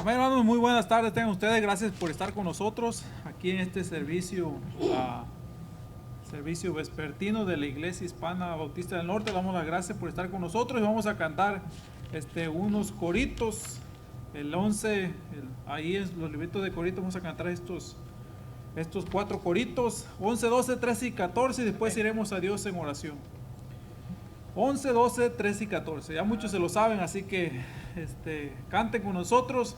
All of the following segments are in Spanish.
Amén, hermanos, muy buenas tardes tengan ustedes. Gracias por estar con nosotros aquí en este servicio, servicio vespertino de la Iglesia Hispana Bautista del Norte. Le damos las gracias por estar con nosotros y vamos a cantar unos coritos. El 11, ahí es los libritos de coritos, vamos a cantar estos cuatro coritos, 11, 12, 13 y 14, y después iremos a Dios en oración. 11, 12, 13 y 14. Ya muchos se lo saben, así que canten con nosotros.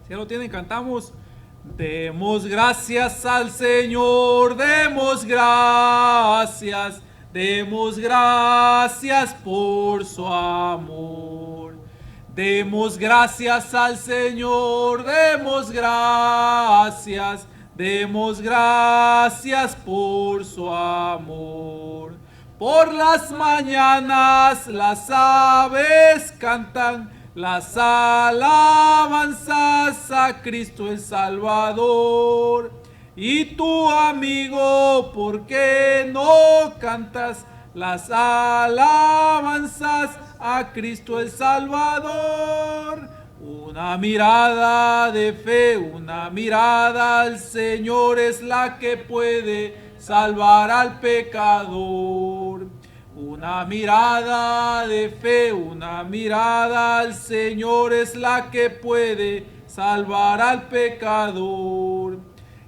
Si ya lo tienen, cantamos. Demos gracias al Señor, demos gracias por su amor. Demos gracias al Señor, demos gracias por su amor. Por las mañanas las aves cantan las alabanzas a Cristo el Salvador. Y tú, amigo, ¿por qué no cantas las alabanzas a Cristo el Salvador? Una mirada de fe, una mirada al Señor es la que puede salvar al pecador. Una mirada de fe, una mirada al Señor es la que puede salvar al pecador.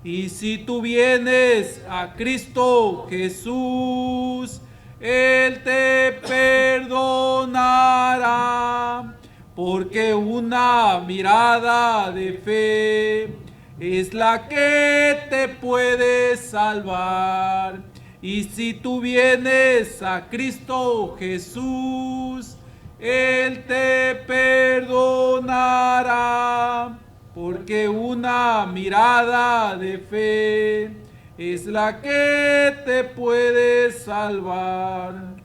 Y si tú vienes a Cristo Jesús, Él te perdonará, porque una mirada de fe es la que te puede salvar. Y si tú vienes a Cristo Jesús, Él te perdonará, porque una mirada de fe es la que te puede salvar.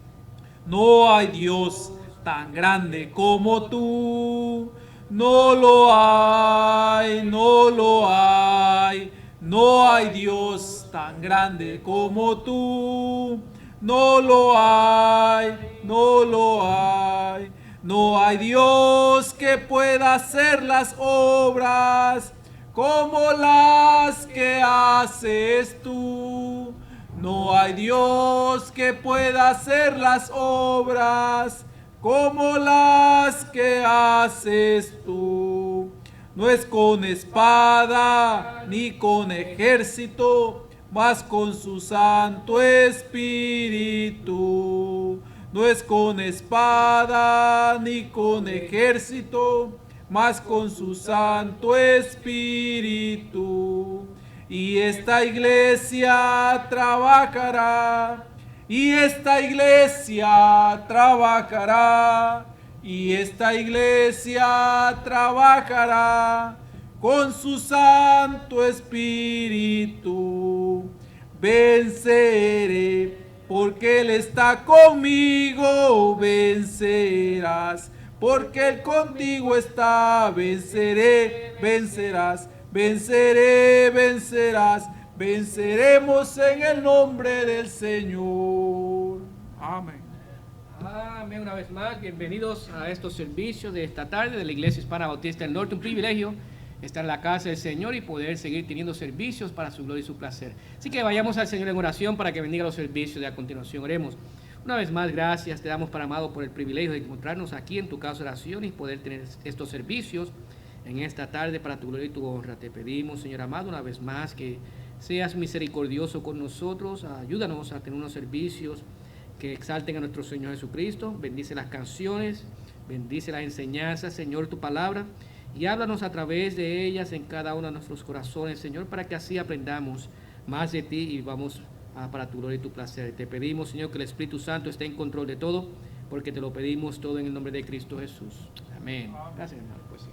No hay Dios tan grande como tú. No lo hay, no lo hay. No hay Dios tan grande como tú. No lo hay, no lo hay. No hay Dios que pueda hacer las obras como las que haces tú. No hay Dios que pueda hacer las obras como las que haces tú. No es con espada ni con ejército, mas con su Santo Espíritu. No es con espada ni con ejército, mas con su Santo Espíritu. Y esta iglesia trabajará, y esta iglesia trabajará, y esta iglesia trabajará con su Santo Espíritu. Venceré, porque Él está conmigo, vencerás, porque Él contigo está, venceré, vencerás, venceré, vencerás, venceremos en el nombre del Señor. Amén. Amén. Una vez más, bienvenidos a estos servicios de esta tarde de la Iglesia Hispana Bautista del Norte. Un privilegio estar en la casa del Señor y poder seguir teniendo servicios para su gloria y su placer. Así que vayamos al Señor en oración para que bendiga los servicios y a continuación oremos. Una vez más, gracias te damos, Padre amado, por el privilegio de encontrarnos aquí en tu casa de oración y poder tener estos servicios en esta tarde para tu gloria y tu honra. Te pedimos, Señor amado, una vez más que seas misericordioso con nosotros. Ayúdanos a tener unos servicios que exalten a nuestro Señor Jesucristo. Bendice las canciones, bendice las enseñanzas, Señor, tu palabra, y háblanos a través de ellas en cada uno de nuestros corazones, Señor, para que así aprendamos más de ti y vamos para tu gloria y tu placer. Te pedimos, Señor, que el Espíritu Santo esté en control de todo, porque te lo pedimos todo en el nombre de Cristo Jesús. Amén. Gracias, hermano. Pues sí.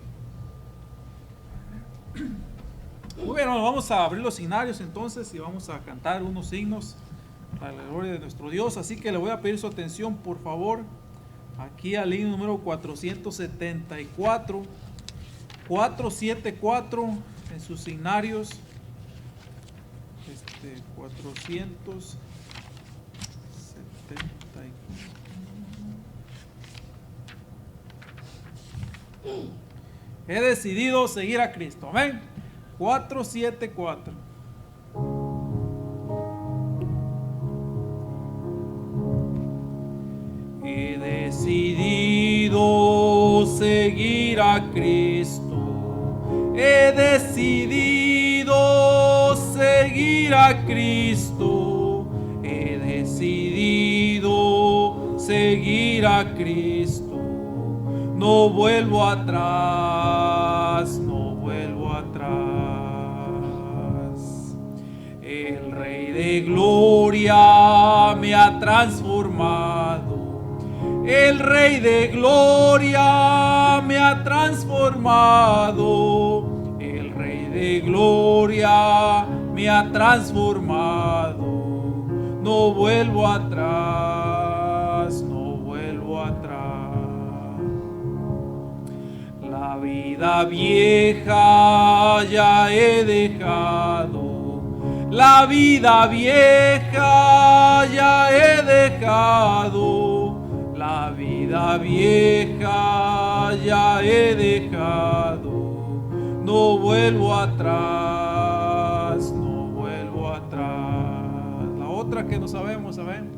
Muy bien, vamos a abrir los signarios entonces y vamos a cantar unos himnos para la gloria de nuestro Dios. Así que le voy a pedir su atención, por favor, aquí al himno número 474. 474 en sus signarios. 474. He decidido seguir a Cristo. Amén. 474. He decidido seguir a Cristo. He decidido seguir a Cristo. He decidido seguir a Cristo. No vuelvo atrás, no vuelvo atrás. El Rey de Gloria me ha transformado. El Rey de Gloria me ha transformado. El Rey de Gloria me ha transformado. No vuelvo atrás, no vuelvo atrás. La vida vieja ya he dejado. La vida vieja ya he dejado. La vida vieja ya he dejado. No vuelvo atrás, no vuelvo atrás. La otra que no sabemos, ¿saben?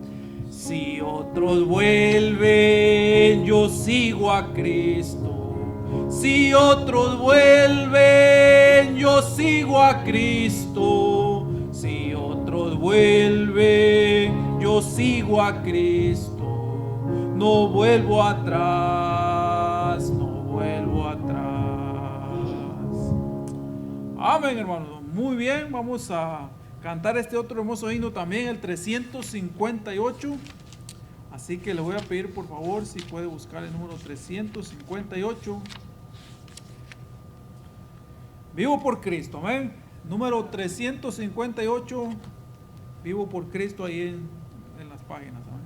Si otros vuelven, yo sigo a Cristo. Si otros vuelven, yo sigo a Cristo. Si otros vuelven, yo sigo a Cristo. No vuelvo atrás, no vuelvo atrás. Amén, hermanos. Muy bien, vamos a cantar este otro hermoso himno también, el 358. Así que le voy a pedir por favor si puede buscar el número 358. Vivo por Cristo, amén. Número 358. Vivo por Cristo ahí en las páginas, amén.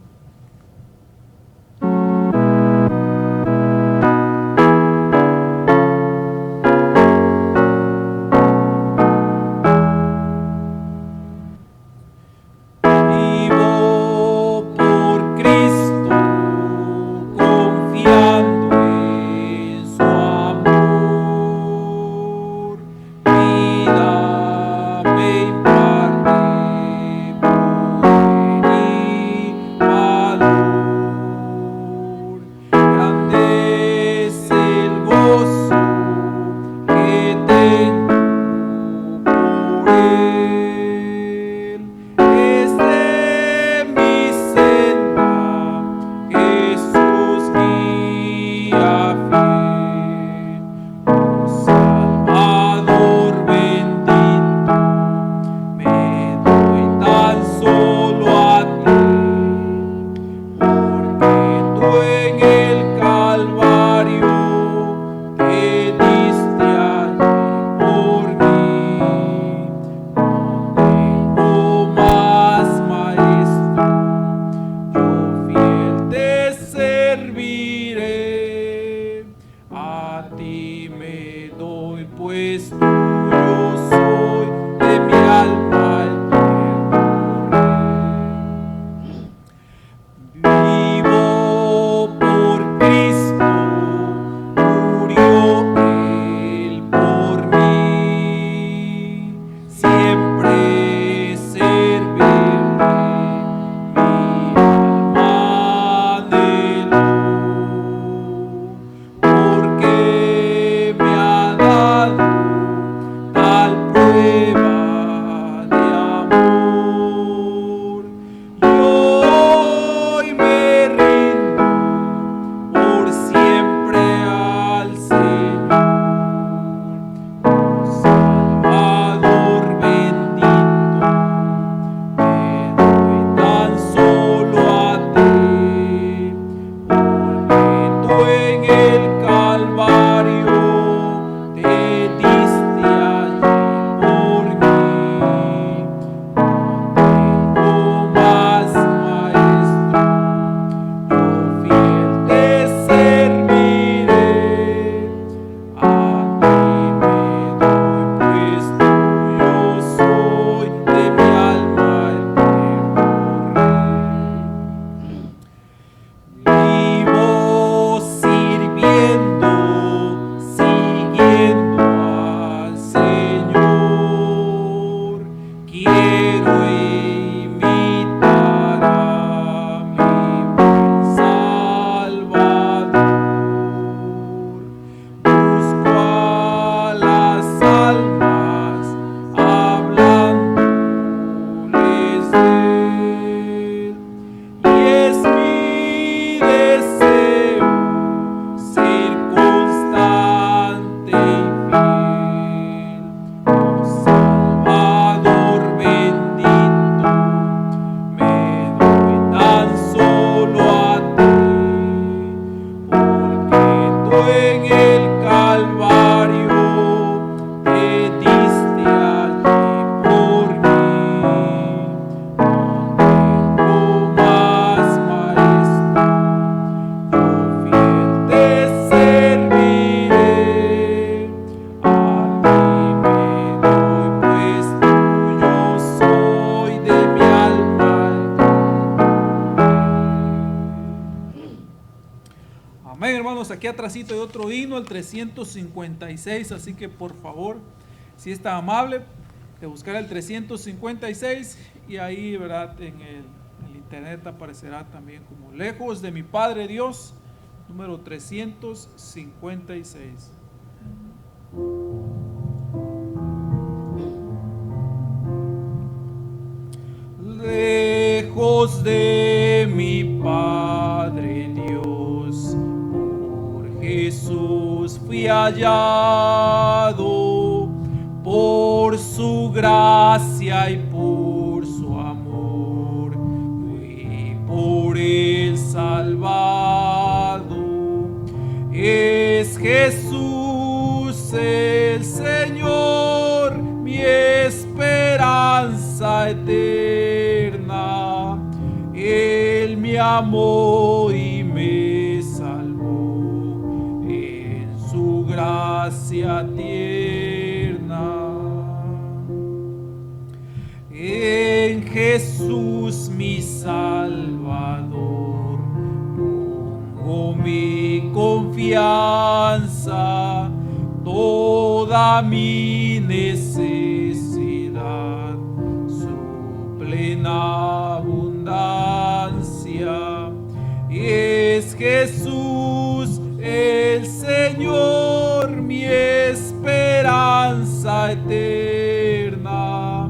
atrásito hay otro himno, el 356, así que por favor, si es tan amable de buscar el 356 y ahí, ¿verdad? En el internet aparecerá también como Lejos de mi Padre Dios, número 356. Lejos de mi Padre Dios, por Jesús fui hallado, por su gracia y por su amor, fui por él salvado. Es Jesús el Señor, mi esperanza eterna. Él me amó y me salvó en su gracia tierna. En Jesús mi Salvador pongo mi confianza, toda mi necesidad, su plena abundancia. Es Jesús el Señor, mi esperanza eterna.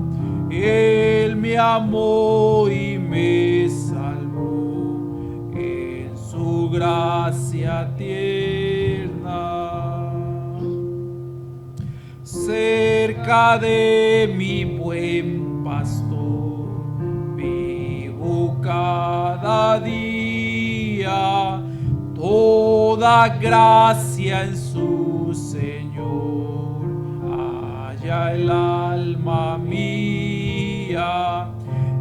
Él me amó y me salvó en su gracia tierna. Cerca de mi buen pastor vivo cada día, toda gracia en su Señor halla el alma mía.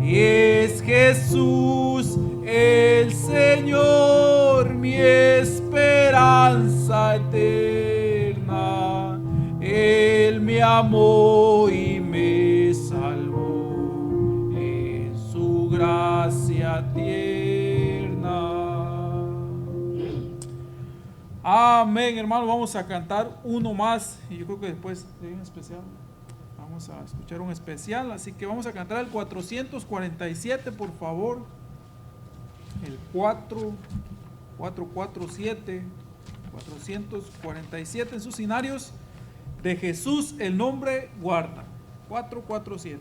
Es Jesús el Señor, mi esperanza eterna. Él me amó y me salvó en su gracia tierna. Amén, hermano. Vamos a cantar uno más y yo creo que después de un especial vamos a escuchar un especial, así que vamos a cantar el 447, por favor. El 447 en sus sinarios. De Jesús el nombre guarda. 447.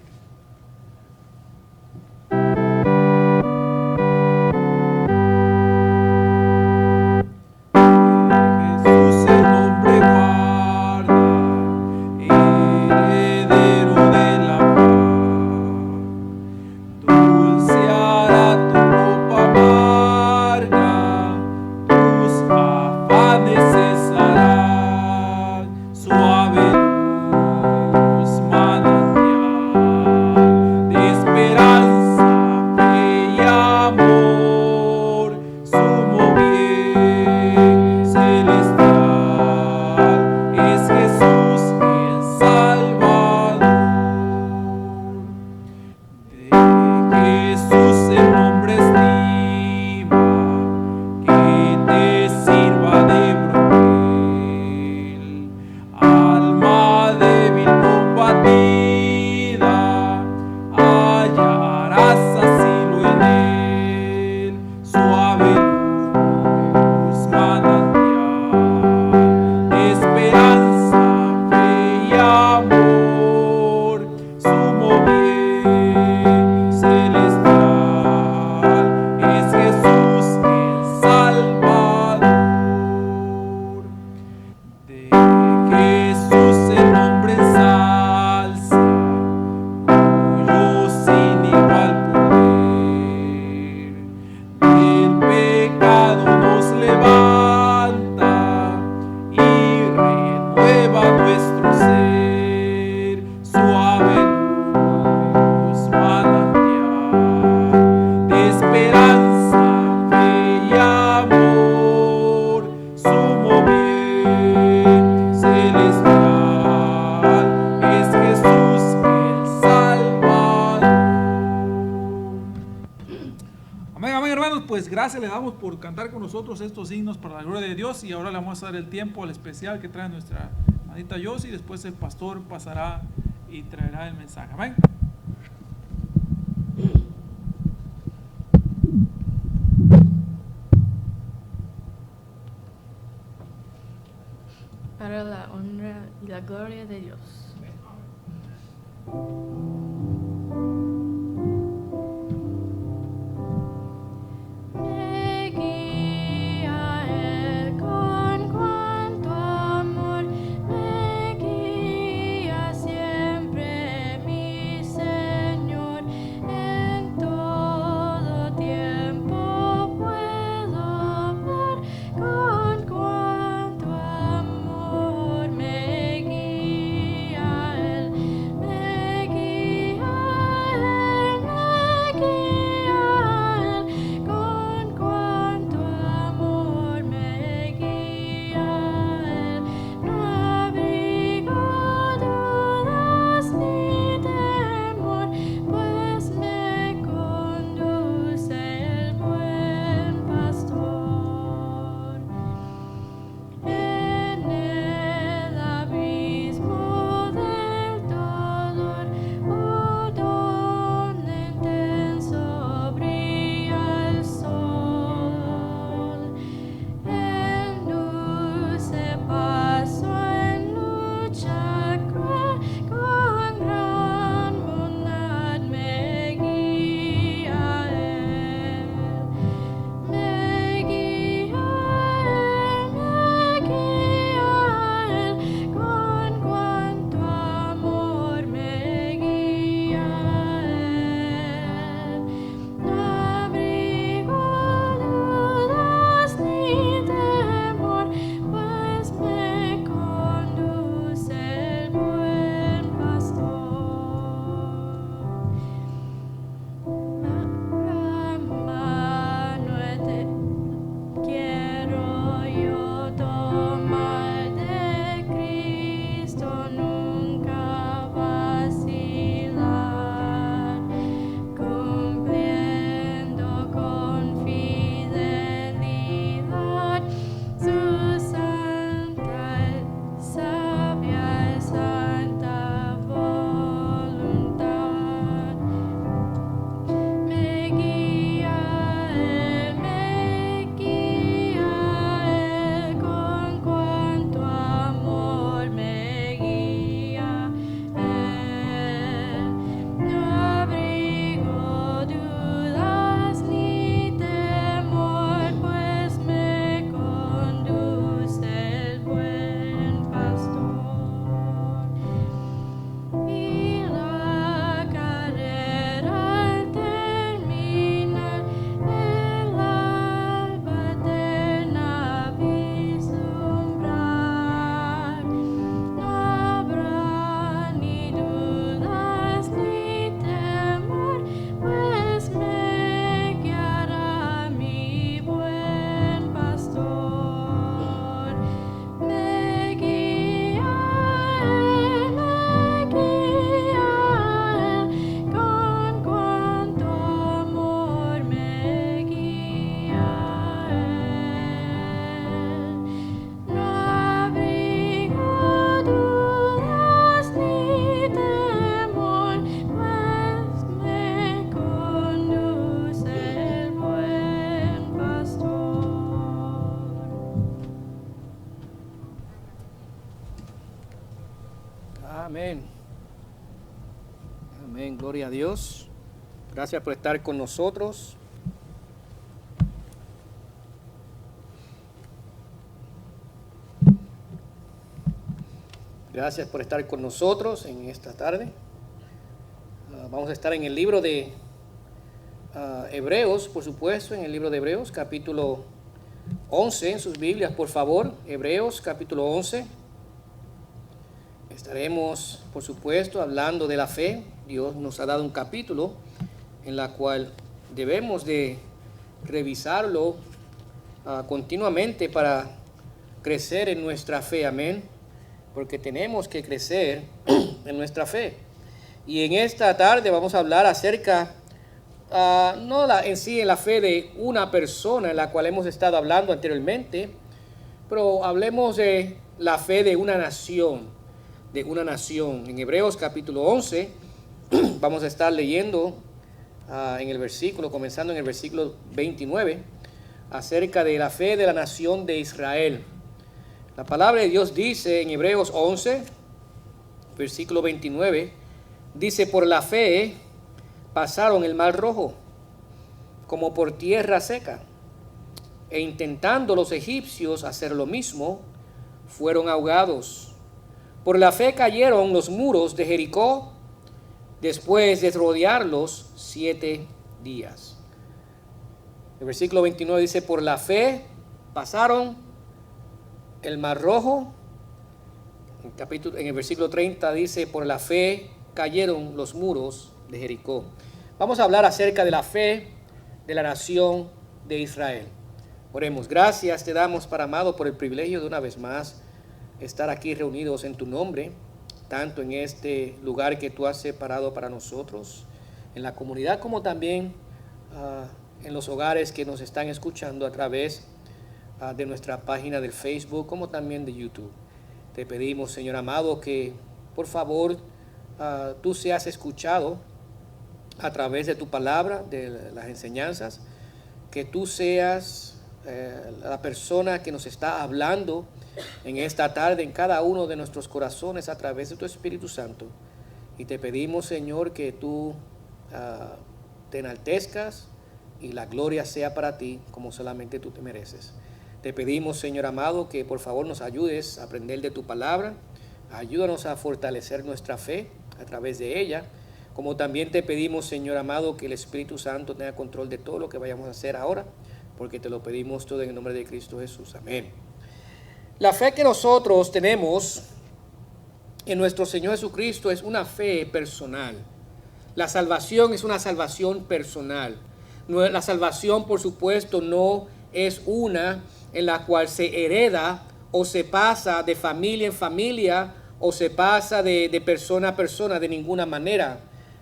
Suave luz manantial gracias le damos por cantar con nosotros estos himnos para la gloria de Dios. Y ahora le vamos a dar el tiempo al especial que trae nuestra hermanita Yossi. Después el pastor pasará y traerá el mensaje. Amén. Para la honra y la gloria de Dios. Me guía Él con cuanto amor, me guía siempre mi Señor. En todo tiempo puedo ver con cuanto amor me guía Él, me guía Él, me guía Él, con cuanto amor me guía Él. No abrigo dudas ni temor, pues me conduce el buen pastor. En el abismo del dolor, oh, donde intenso brilla el sol, en dulce paso en lucha cruel, con gran bondad me guía Él. Me guía Él, con cuanto amor me guía Él. No abrigo dudas ni temor, pues me conduce el buen pastor. La mano quiero yo tomar de Cristo, nunca vacilar, cumpliendo con fidelidad su santa, sabia y santa voluntad. Me guía Él, con cuanto amor me guía Él. No abrigo dudas ni temor, pues me conduce el buen pastor. Y la carrera al terminar, el alba eterna vislumbrar, no habrá ni dudas ni temor, pues me guiará mi buen pastor. Me guía Él, con cuanto amor me guía Él. No abrigo dudas ni temor, pues me conduce el buen pastor. Amén. Amén. Gloria a Dios. Gracias por estar con nosotros. Gracias por estar con nosotros en esta tarde. Vamos a estar en el libro de Hebreos, por supuesto, en el libro de Hebreos, capítulo 11, en sus Biblias, por favor. Hebreos, capítulo 11. Estaremos, por supuesto, hablando de la fe. Dios nos ha dado un capítulo en la cual debemos de revisarlo continuamente para crecer en nuestra fe. Amén. Porque tenemos que crecer en nuestra fe. Y en esta tarde vamos a hablar acerca en sí en la fe de una persona en la cual hemos estado hablando anteriormente, pero hablemos de la fe de una nación, En Hebreos capítulo 11 vamos a estar leyendo en el versículo, comenzando en el versículo 29, acerca de la fe de la nación de Israel. La palabra de Dios dice en Hebreos 11, versículo 29, dice: por la fe pasaron el mar rojo como por tierra seca, e intentando los egipcios hacer lo mismo, fueron ahogados. Por la fe cayeron los muros de Jericó después de rodearlos 7 días. El versículo 29 dice: por la fe pasaron el mar rojo. En el versículo 30 dice: por la fe cayeron los muros de Jericó. Vamos a hablar acerca de la fe de la nación de Israel. Oremos. Gracias te damos, Padre amado, por el privilegio de una vez más estar aquí reunidos en tu nombre, tanto en este lugar que tú has separado para nosotros, en la comunidad, como también en los hogares que nos están escuchando a través de nuestra página del Facebook, como también de YouTube. Te pedimos, Señor amado, que por favor tú seas escuchado a través de tu palabra, de las enseñanzas, que tú seas la persona que nos está hablando en esta tarde en cada uno de nuestros corazones a través de tu Espíritu Santo. Y te pedimos, Señor, que tú te enaltezcas y la gloria sea para ti como solamente tú te mereces. Te pedimos, Señor amado, que por favor nos ayudes a aprender de tu palabra. Ayúdanos a fortalecer nuestra fe a través de ella. Como también te pedimos, Señor amado, que el Espíritu Santo tenga control de todo lo que vayamos a hacer ahora, porque te lo pedimos todo en el nombre de Cristo Jesús. Amén. La fe que nosotros tenemos en nuestro Señor Jesucristo es una fe personal. La salvación es una salvación personal. La salvación, por supuesto, no es una en la cual se hereda o se pasa de familia en familia o se pasa de persona a persona, de ninguna manera.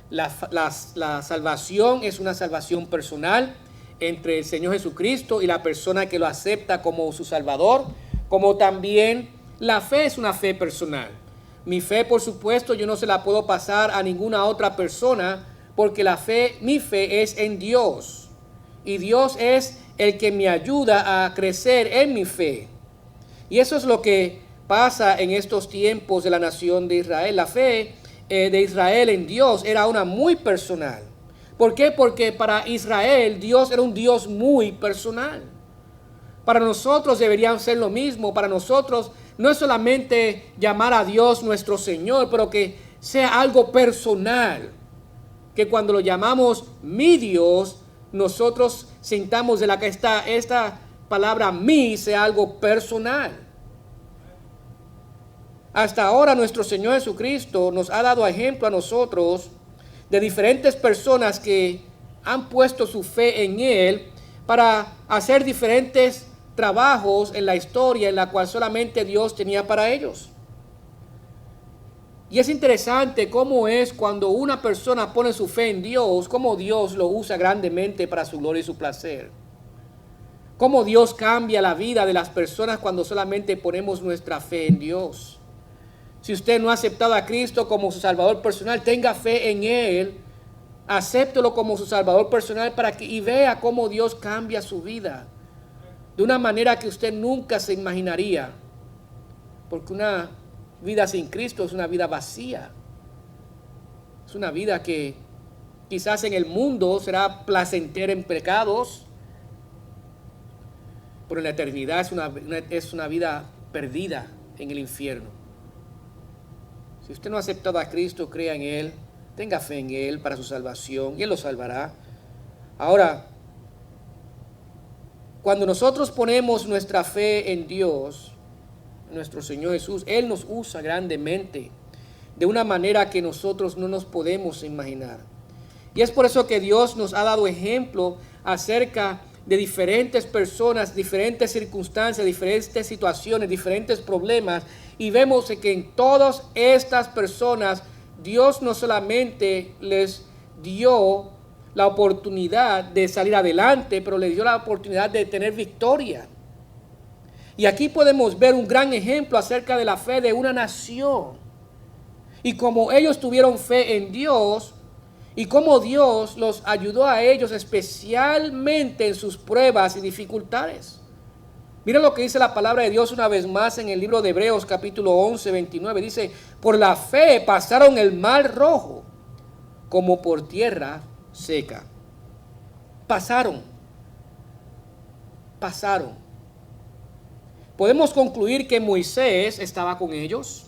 La salvación es una salvación personal entre el Señor Jesucristo y la persona que lo acepta como su Salvador, como también la fe es una fe personal. Mi fe, por supuesto, yo no se la puedo pasar a ninguna otra persona, porque mi fe es en Dios. Y Dios es el que me ayuda a crecer en mi fe. Y eso es lo que pasa en estos tiempos de la nación de Israel. La fe de Israel en Dios era una muy personal. ¿Por qué? Porque para Israel Dios era un Dios muy personal. Para nosotros debería ser lo mismo. Para nosotros no es solamente llamar a Dios nuestro Señor, pero que sea algo personal. Que cuando lo llamamos mi Dios, nosotros sintamos de la que esta palabra mí sea algo personal. Hasta ahora nuestro Señor Jesucristo nos ha dado ejemplo a nosotros de diferentes personas que han puesto su fe en Él para hacer diferentes trabajos en la historia en la cual solamente Dios tenía para ellos. Y es interesante cómo es cuando una persona pone su fe en Dios, cómo Dios lo usa grandemente para su gloria y su placer. Cómo Dios cambia la vida de las personas cuando solamente ponemos nuestra fe en Dios. Si usted no ha aceptado a Cristo como su Salvador personal, tenga fe en Él, acéptelo como su Salvador personal y vea cómo Dios cambia su vida de una manera que usted nunca se imaginaría, porque una vida sin Cristo es una vida vacía. Es una vida que quizás en el mundo será placentera en pecados, pero en la eternidad es una vida perdida en el infierno. Si usted no ha aceptado a Cristo, crea en Él, tenga fe en Él para su salvación y Él lo salvará. Ahora, cuando nosotros ponemos nuestra fe en Dios, nuestro Señor Jesús, Él nos usa grandemente de una manera que nosotros no nos podemos imaginar. Y es por eso que Dios nos ha dado ejemplo acerca de diferentes personas, diferentes circunstancias, diferentes situaciones, diferentes problemas. Y vemos que en todas estas personas Dios no solamente les dio la oportunidad de salir adelante, pero les dio la oportunidad de tener victoria. Y aquí podemos ver un gran ejemplo acerca de la fe de una nación. Y como ellos tuvieron fe en Dios, y cómo Dios los ayudó a ellos especialmente en sus pruebas y dificultades. Miren lo que dice la palabra de Dios una vez más en el libro de Hebreos capítulo 11, 29. Dice, por la fe pasaron el mar Rojo como por tierra seca. Pasaron. Podemos concluir que Moisés estaba con ellos.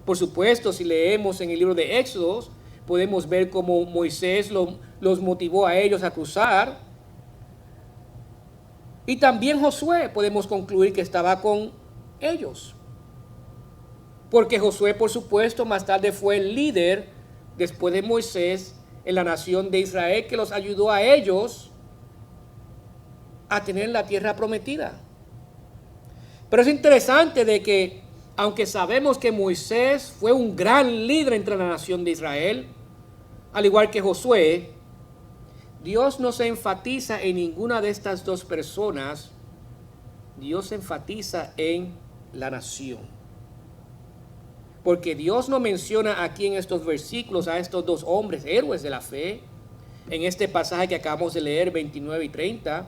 Por supuesto, si leemos en el libro de Éxodo, podemos ver cómo Moisés los motivó a ellos a cruzar. Y también Josué podemos concluir que estaba con ellos. Porque Josué, por supuesto, más tarde fue el líder, después de Moisés, en la nación de Israel, que los ayudó a ellos a tener la tierra prometida. Pero es interesante de que, aunque sabemos que Moisés fue un gran líder entre la nación de Israel, al igual que Josué, Dios no se enfatiza en ninguna de estas dos personas. Dios se enfatiza en la nación. Porque Dios no menciona aquí en estos versículos a estos dos hombres, héroes de la fe, en este pasaje que acabamos de leer, 29 y 30.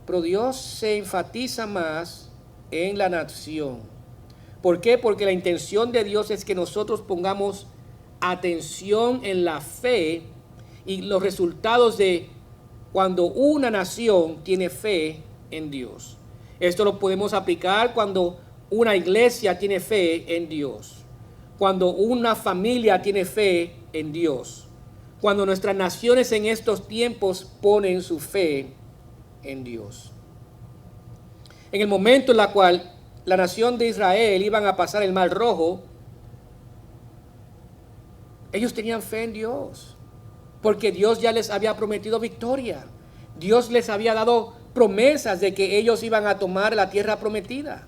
Pero Dios se enfatiza más en la nación. ¿Por qué? Porque la intención de Dios es que nosotros pongamos atención en la fe y los resultados de cuando una nación tiene fe en Dios. Esto lo podemos aplicar cuando una iglesia tiene fe en Dios, cuando una familia tiene fe en Dios, cuando nuestras naciones en estos tiempos ponen su fe en Dios. En el momento en el cual la nación de Israel iban a pasar el Mar Rojo, ellos tenían fe en Dios, porque Dios ya les había prometido victoria. Dios les había dado promesas de que ellos iban a tomar la tierra prometida.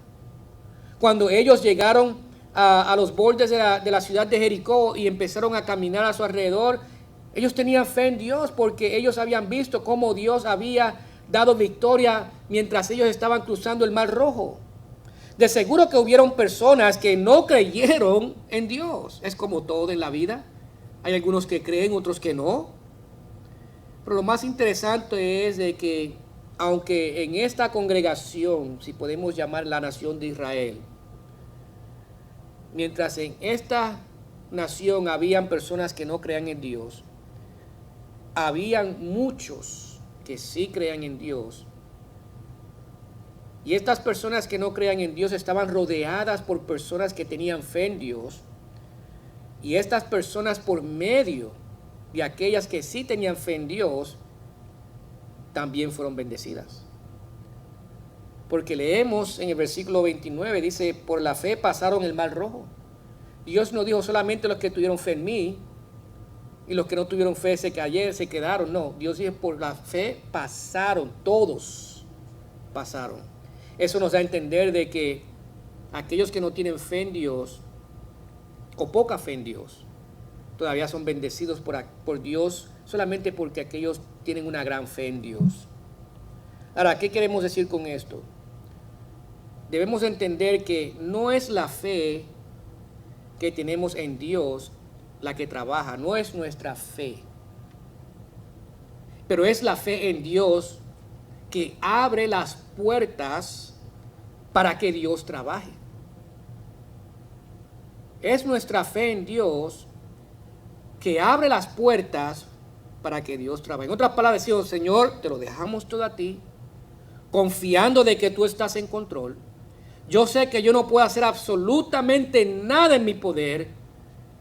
Cuando ellos llegaron a los bordes de la ciudad de Jericó y empezaron a caminar a su alrededor, ellos tenían fe en Dios porque ellos habían visto cómo Dios había dado victoria mientras ellos estaban cruzando el Mar Rojo. De seguro que hubieron personas que no creyeron en Dios. Es como todo en la vida. Hay algunos que creen, otros que no. Pero lo más interesante es de que, aunque en esta congregación, si podemos llamar la nación de Israel, mientras en esta nación habían personas que no creían en Dios, habían muchos que sí creían en Dios. Y estas personas que no creían en Dios estaban rodeadas por personas que tenían fe en Dios. Y estas personas, por medio de aquellas que sí tenían fe en Dios, también fueron bendecidas. Porque leemos en el versículo 29, dice, por la fe pasaron el Mar Rojo. Dios no dijo solamente los que tuvieron fe en mí, y los que no tuvieron fe se quedaron. No, Dios dijo, por la fe pasaron, todos pasaron. Eso nos da a entender de que aquellos que no tienen fe en Dios, o poca fe en Dios, todavía son bendecidos por Dios solamente porque aquellos tienen una gran fe en Dios. Ahora, ¿qué queremos decir con esto? Debemos entender que no es la fe que tenemos en Dios la que trabaja, no es nuestra fe, pero es la fe en Dios que abre las puertas para que Dios trabaje. Es nuestra fe en Dios que abre las puertas para que Dios trabaje. En otras palabras, decimos, Señor, te lo dejamos todo a ti, confiando de que tú estás en control. Yo sé que yo no puedo hacer absolutamente nada en mi poder,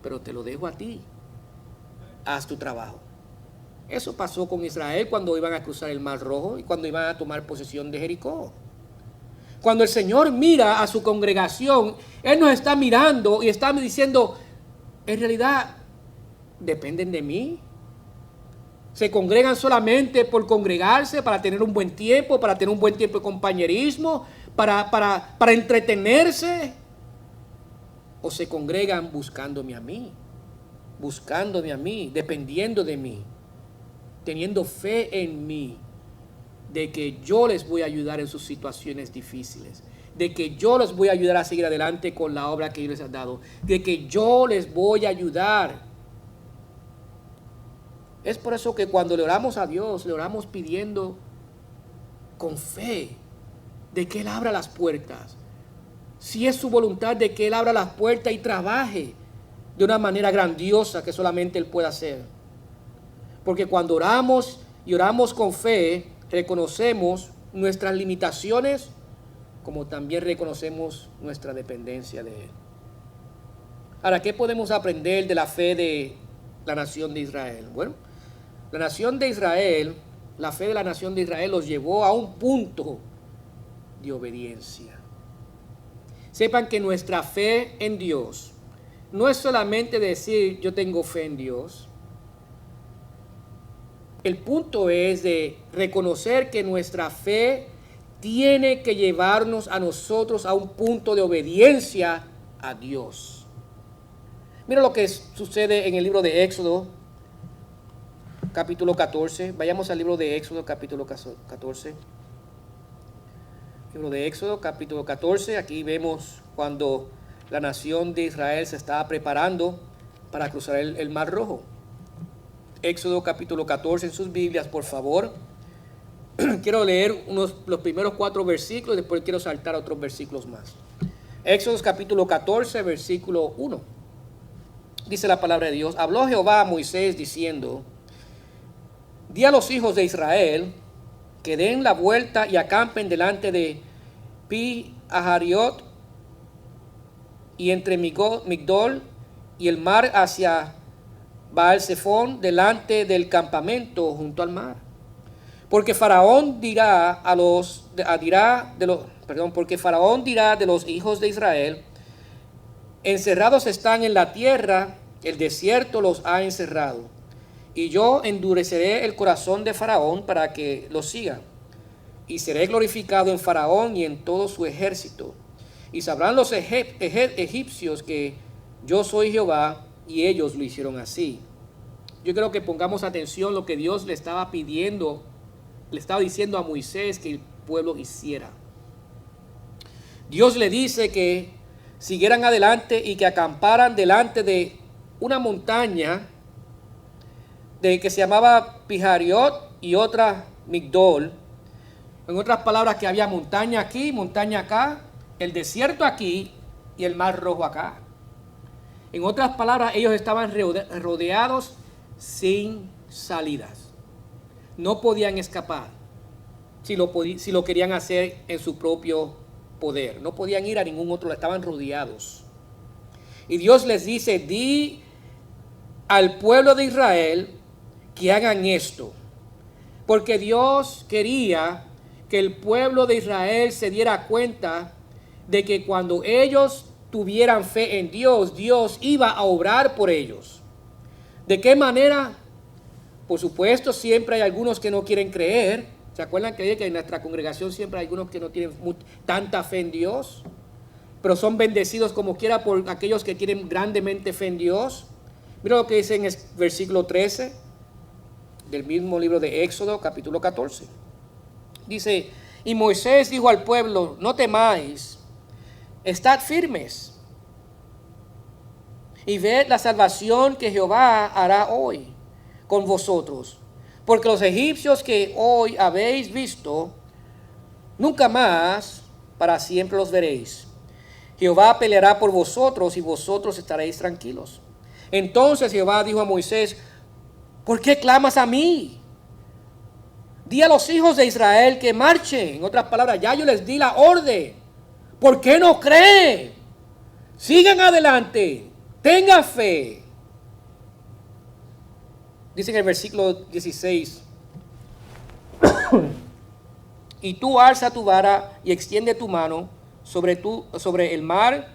pero te lo dejo a ti. Haz tu trabajo. Eso pasó con Israel cuando iban a cruzar el Mar Rojo y cuando iban a tomar posesión de Jericó. Cuando el Señor mira a su congregación, Él nos está mirando y está diciendo, en realidad, ¿dependen de mí? ¿Se congregan solamente por congregarse, para tener un buen tiempo, para tener un buen tiempo de compañerismo, para entretenerse? ¿O se congregan buscándome a mí, dependiendo de mí? teniendo fe en mí, de que yo les voy a ayudar en sus situaciones difíciles, de que yo les voy a ayudar a seguir adelante con la obra que Dios les ha dado, de que yo les voy a ayudar. Es por eso que cuando le oramos a Dios, le oramos pidiendo con fe de que Él abra las puertas. Si es su voluntad de que Él abra las puertas y trabaje de una manera grandiosa que solamente Él puede hacer. Porque cuando oramos y oramos con fe, reconocemos nuestras limitaciones, como también reconocemos nuestra dependencia de Él. Ahora, ¿qué podemos aprender de la fe de la nación de Israel? Bueno, la nación de Israel, la fe de la nación de Israel los llevó a un punto de obediencia. Sepan que nuestra fe en Dios no es solamente decir yo tengo fe en Dios. El punto es de reconocer que nuestra fe tiene que llevarnos a nosotros a un punto de obediencia a Dios. Mira lo que sucede en el libro de Éxodo, capítulo 14. Vayamos al libro de Éxodo, capítulo 14. Libro de Éxodo, capítulo 14. Aquí vemos cuando la nación de Israel se estaba preparando para cruzar el Mar Rojo. Éxodo capítulo 14 en sus Biblias, por favor. Quiero leer los primeros 4 versículos, después quiero saltar a otros versículos más. Éxodo capítulo 14, versículo 1. Dice la palabra de Dios: habló Jehová a Moisés diciendo: di a los hijos de Israel que den la vuelta y acampen delante de Pi-Hahirot y entre Migdol y el mar hacia Baal-Zephón, delante del campamento junto al mar. Porque Faraón dirá porque Faraón dirá de los hijos de Israel: encerrados están en la tierra, el desierto los ha encerrado. Y yo endureceré el corazón de Faraón para que los siga. Y seré glorificado en Faraón y en todo su ejército. Y sabrán los egipcios que yo soy Jehová, y ellos lo hicieron así. Yo creo que pongamos atención a lo que Dios le estaba pidiendo, le estaba diciendo a Moisés que el pueblo hiciera. Dios le dice que siguieran adelante y que acamparan delante de una montaña que se llamaba Pi-Hahirot y otra Migdol. En otras palabras, que había montaña aquí, montaña acá, el desierto aquí y el mar rojo acá. En otras palabras, ellos estaban rodeados sin salidas. No podían escapar si lo querían hacer en su propio poder. No podían ir a ningún otro, estaban rodeados. Y Dios les dice: di al pueblo de Israel que hagan esto. Porque Dios quería que el pueblo de Israel se diera cuenta de que cuando ellos tuvieran fe en Dios, Dios iba a obrar por ellos. ¿De qué manera? Por supuesto, siempre hay algunos que no quieren creer. ¿Se acuerdan que en nuestra congregación siempre hay algunos que no tienen tanta fe en Dios? Pero son bendecidos como quiera por aquellos que tienen grandemente fe en Dios. Mira lo que dice en el versículo 13 del mismo libro de Éxodo, capítulo 14. Dice: y Moisés dijo al pueblo: no temáis, estad firmes y ved la salvación que Jehová hará hoy con vosotros. Porque los egipcios que hoy habéis visto, nunca más para siempre los veréis. Jehová peleará por vosotros y vosotros estaréis tranquilos. Entonces Jehová dijo a Moisés: ¿por qué clamas a mí? Di a los hijos de Israel que marchen. En otras palabras, ya yo les di la orden. ¿Por qué no creen? Sigan adelante. Tengan fe. Dice en el versículo 16: y tú alza tu vara y extiende tu mano sobre el mar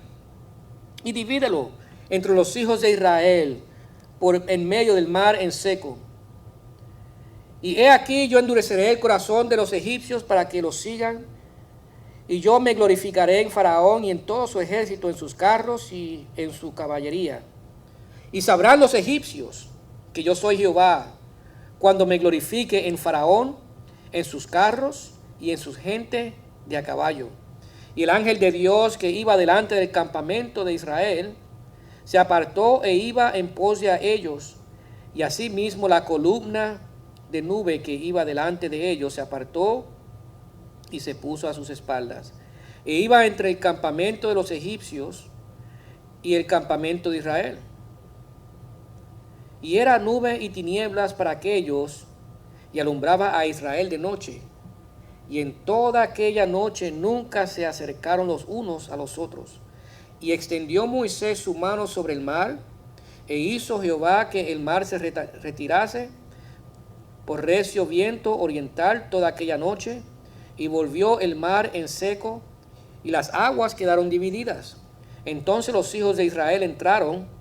y divídelo entre los hijos de Israel en medio del mar en seco. Y he aquí, yo endureceré el corazón de los egipcios para que los sigan, y yo me glorificaré en Faraón y en todo su ejército, en sus carros y en su caballería. Y sabrán los egipcios que yo soy Jehová, cuando me glorifique en Faraón, en sus carros y en su gente de a caballo. Y el ángel de Dios que iba delante del campamento de Israel se apartó e iba en pos de ellos. Y asimismo la columna de nube que iba delante de ellos se apartó y se puso a sus espaldas. E iba entre el campamento de los egipcios y el campamento de Israel. Y era nube y tinieblas para aquellos, y alumbraba a Israel de noche. Y en toda aquella noche nunca se acercaron los unos a los otros. Y extendió Moisés su mano sobre el mar, e hizo Jehová que el mar se retirase por recio viento oriental toda aquella noche, y volvió el mar en seco, y las aguas quedaron divididas. Entonces los hijos de Israel entraron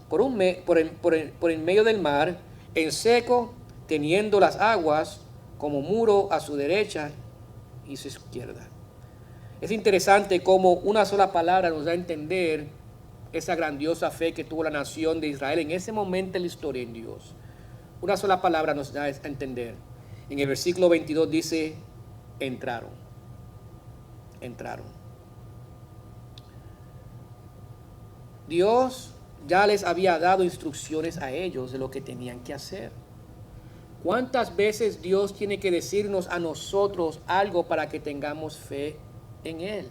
por en medio del mar, en seco, teniendo las aguas como muro a su derecha y su izquierda. Es interesante cómo una sola palabra nos da a entender esa grandiosa fe que tuvo la nación de Israel en ese momento en la historia en Dios. Una sola palabra nos da a entender. En el versículo 22 dice, entraron. Dios ya les había dado instrucciones a ellos de lo que tenían que hacer. ¿Cuántas veces Dios tiene que decirnos a nosotros algo para que tengamos fe en Él?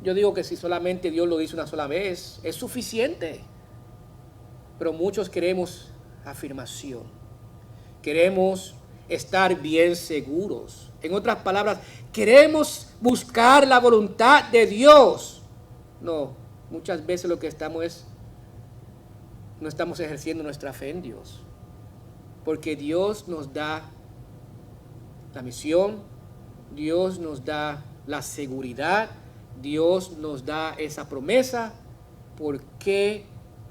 Yo digo que si solamente Dios lo dice una sola vez, es suficiente. Pero muchos queremos afirmación. Queremos estar bien seguros. En otras palabras, queremos buscar la voluntad de Dios. No, muchas veces lo que no estamos ejerciendo nuestra fe en Dios. Porque Dios nos da la misión, Dios nos da la seguridad, Dios nos da esa promesa. ¿Por qué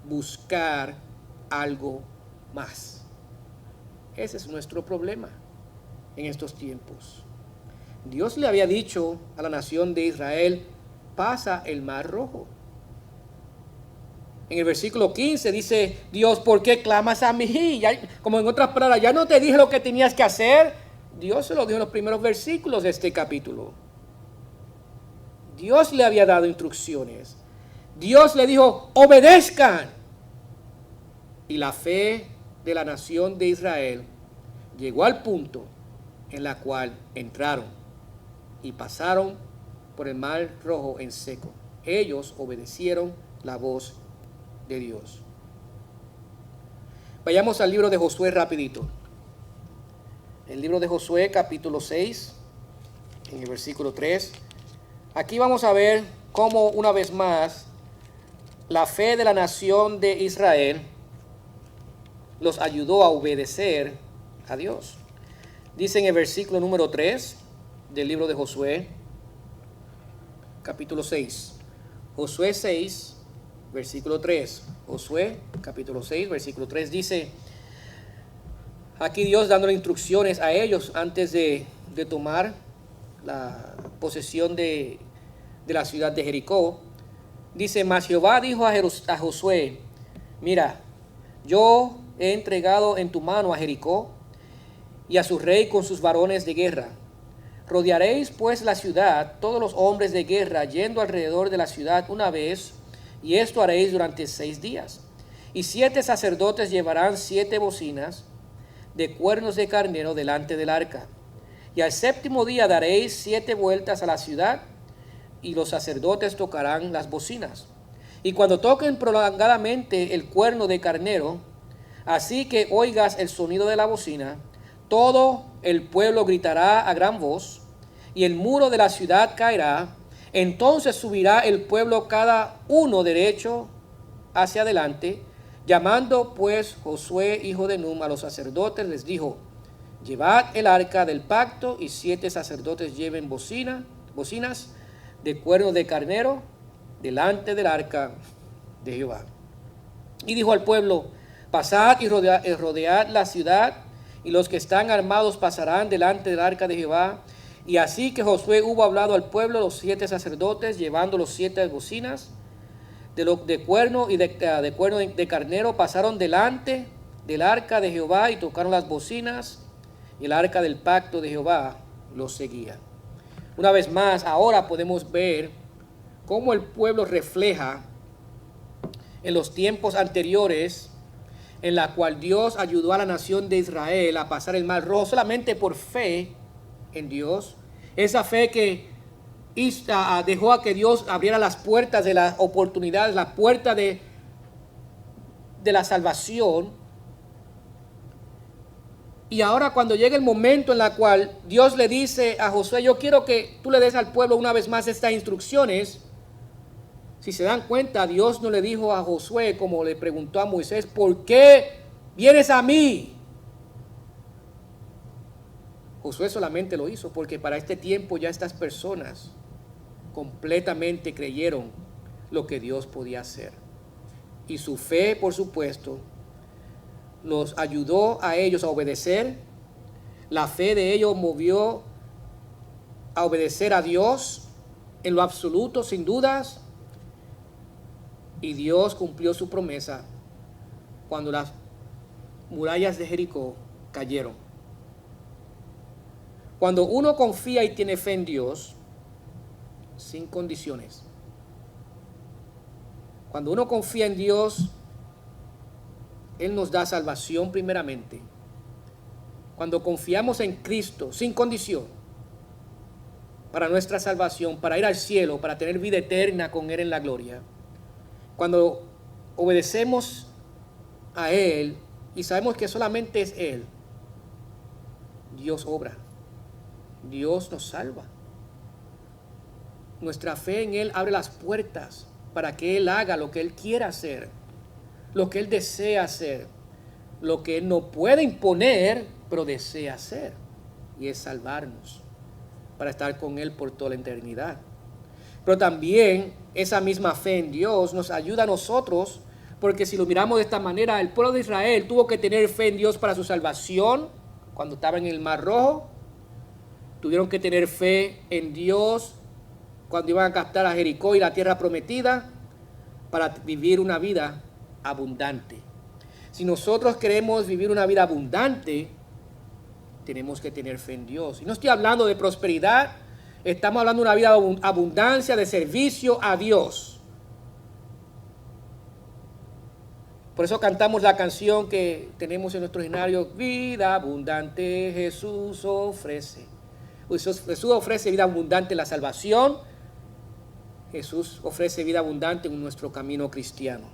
buscar algo más? Ese es nuestro problema en estos tiempos. Dios le había dicho a la nación de Israel, pasa el mar rojo. En el versículo 15 dice Dios, ¿por qué clamas a mí? Como en otras palabras, ya no te dije lo que tenías que hacer. Dios se lo dijo en los primeros versículos de este capítulo. Dios le había dado instrucciones. Dios le dijo, obedezcan. Y la fe de la nación de Israel llegó al punto en la cual entraron y pasaron por el mar rojo en seco. Ellos obedecieron la voz de Dios. Vayamos al libro de Josué rapidito. El libro de Josué capítulo 6, en el versículo 3. Aquí vamos a ver cómo una vez más la fe de la nación de Israel los ayudó a obedecer a Dios. Dice en el versículo número 3 del libro de Josué, capítulo 6. Josué 6, versículo 3. Josué, capítulo 6, versículo 3 dice, aquí Dios dándole instrucciones a ellos antes de tomar la posesión de la ciudad de Jericó. Dice, mas Jehová dijo a Josué, mira, yo he entregado en tu mano a Jericó y a su rey con sus varones de guerra. Rodearéis pues la ciudad, todos los hombres de guerra, yendo alrededor de la ciudad una vez, y esto haréis durante 6 días. Y 7 sacerdotes llevarán 7 bocinas de cuernos de carnero delante del arca. Y al 7º día daréis 7 vueltas a la ciudad, y los sacerdotes tocarán las bocinas. Y cuando toquen prolongadamente el cuerno de carnero, así que oigas el sonido de la bocina, todo el pueblo gritará a gran voz, y el muro de la ciudad caerá. Entonces subirá el pueblo cada uno derecho hacia adelante. Llamando pues Josué, hijo de Nun, a los sacerdotes, les dijo, llevad el arca del pacto, y 7 sacerdotes lleven bocinas de cuerno de carnero delante del arca de Jehová. Y dijo al pueblo, pasad y rodead la ciudad, y los que están armados pasarán delante del arca de Jehová. Y así que Josué hubo hablado al pueblo, los 7 sacerdotes, llevando los 7 bocinas de cuerno y de cuerno de carnero, pasaron delante del arca de Jehová y tocaron las bocinas, y el arca del pacto de Jehová los seguía. Una vez más, ahora podemos ver cómo el pueblo refleja en los tiempos anteriores en la cual Dios ayudó a la nación de Israel a pasar el Mar Rojo solamente por fe en Dios. Esa fe que dejó a que Dios abriera las puertas de las oportunidades, la puerta de la salvación. Y ahora cuando llega el momento en el cual Dios le dice a Josué, yo quiero que tú le des al pueblo una vez más estas instrucciones. Si se dan cuenta, Dios no le dijo a Josué como le preguntó a Moisés, ¿por qué vienes a mí? Josué solamente lo hizo porque para este tiempo ya estas personas completamente creyeron lo que Dios podía hacer. Y su fe, por supuesto, los ayudó a ellos a obedecer. La fe de ellos movió a obedecer a Dios en lo absoluto, sin dudas. Y Dios cumplió su promesa cuando las murallas de Jericó cayeron. Cuando uno confía y tiene fe en Dios, sin condiciones. Cuando uno confía en Dios, Él nos da salvación primeramente. Cuando confiamos en Cristo, sin condición, para nuestra salvación, para ir al cielo, para tener vida eterna con Él en la gloria. Cuando obedecemos a Él y sabemos que solamente es Él, Dios obra. Dios nos salva. Nuestra fe en Él abre las puertas para que Él haga lo que Él quiera hacer, lo que Él desea hacer, lo que Él no puede imponer, pero desea hacer, y es salvarnos para estar con Él por toda la eternidad. Pero también esa misma fe en Dios nos ayuda a nosotros, porque si lo miramos de esta manera, el pueblo de Israel tuvo que tener fe en Dios para su salvación cuando estaba en el Mar Rojo. Tuvieron que tener fe en Dios cuando iban a captar a Jericó y la tierra prometida para vivir una vida abundante. Si nosotros queremos vivir una vida abundante, tenemos que tener fe en Dios. Y no estoy hablando de prosperidad, estamos hablando de una vida de abundancia, de servicio a Dios. Por eso cantamos la canción que tenemos en nuestro escenario, vida abundante Jesús ofrece. Jesús ofrece vida abundante en la salvación. Jesús ofrece vida abundante en nuestro camino cristiano.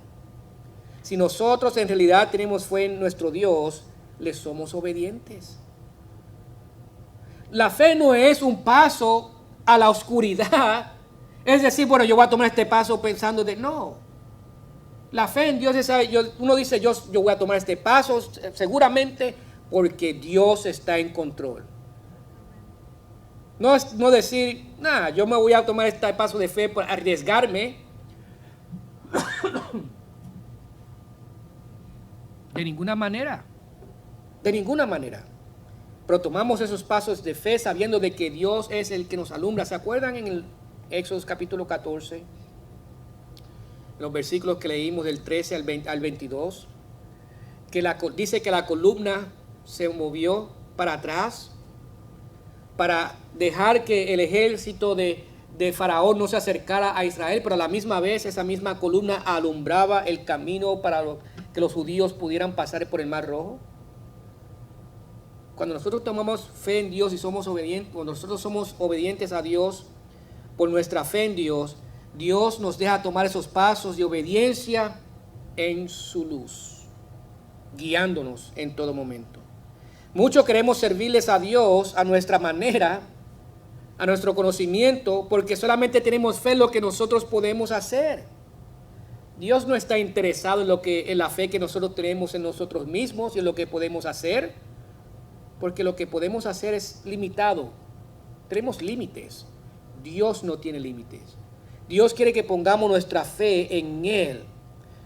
Si nosotros en realidad tenemos fe en nuestro Dios, le somos obedientes. La fe no es un paso a la oscuridad. Es decir, bueno, yo voy a tomar este paso pensando de no. La fe en Dios es, uno dice, yo voy a tomar este paso seguramente porque Dios está en control. No es no decir, yo me voy a tomar este paso de fe para arriesgarme. De ninguna manera. De ninguna manera. Pero tomamos esos pasos de fe sabiendo de que Dios es el que nos alumbra. ¿Se acuerdan en el Éxodo capítulo 14? Los versículos que leímos del 13 al 22. Que dice que la columna se movió para atrás para dejar que el ejército de Faraón no se acercara a Israel, pero a la misma vez esa misma columna alumbraba el camino para que los judíos pudieran pasar por el Mar Rojo. Cuando nosotros tomamos fe en Dios y somos obedientes, cuando nosotros somos obedientes a Dios por nuestra fe en Dios, Dios nos deja tomar esos pasos de obediencia en su luz, guiándonos en todo momento. Muchos queremos servirles a Dios a nuestra manera, a nuestro conocimiento, porque solamente tenemos fe en lo que nosotros podemos hacer. Dios no está interesado en la fe que nosotros tenemos en nosotros mismos y en lo que podemos hacer, porque lo que podemos hacer es limitado. Tenemos límites. Dios no tiene límites. Dios quiere que pongamos nuestra fe en Él.